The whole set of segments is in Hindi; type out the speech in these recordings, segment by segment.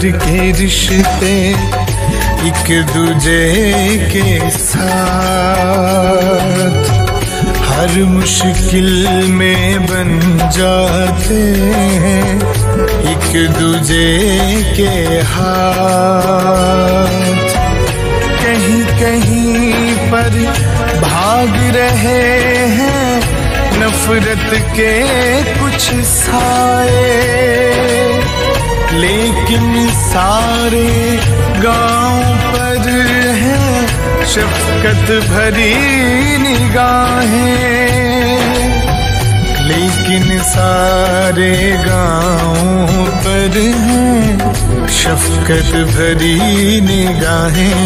के रिश्ते एक दूजे के साथ हर मुश्किल में बन जाते हैं एक दूजे के हाथ। कहीं कहीं पर भाग रहे हैं नफरत के कुछ साए, लेकिन सारे गांव पर है शफकत भरी निगाहें, लेकिन सारे गांव पर है शफकत भरी निगाहें।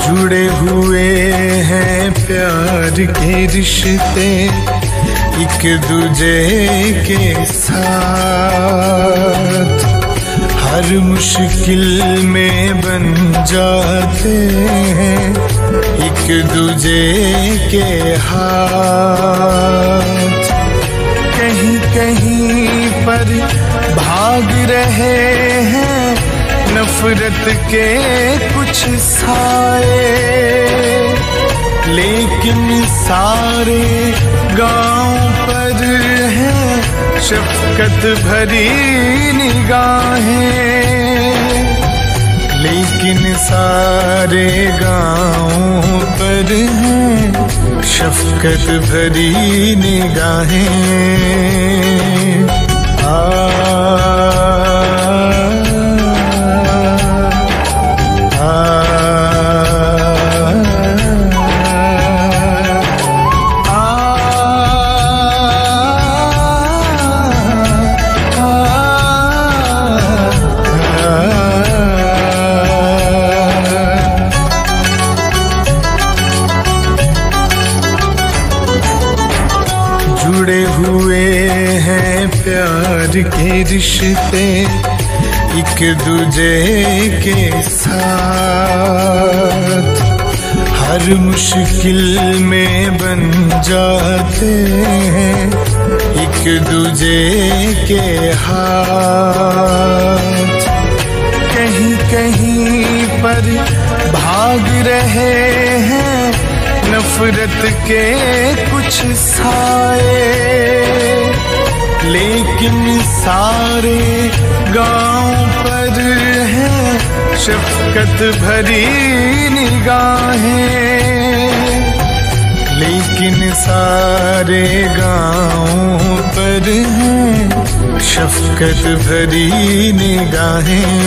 जुड़े हुए हैं प्यार के रिश्ते एक दूजे के साथ हर मुश्किल में बन जाते हैं एक दूजे के हाथ। कहीं कहीं पर भाग रहे हैं नफरत के कुछ साए, लेकिन सारे गांव पर है शफकत भरी निगाहें, लेकिन सारे गांव पर है शफकत भरी निगाहें। जुड़े हुए हैं प्यार के रिश्ते एक दूजे के साथ हर मुश्किल में बन जाते हैं एक दूजे के हाथ। कहीं कहीं पर भाग रहे हैं नफरत के कुछ साए, लेकिन सारे गांव पर है शफकत भरी निगाहें, लेकिन सारे गांव पर है शफकत भरी निगाहें।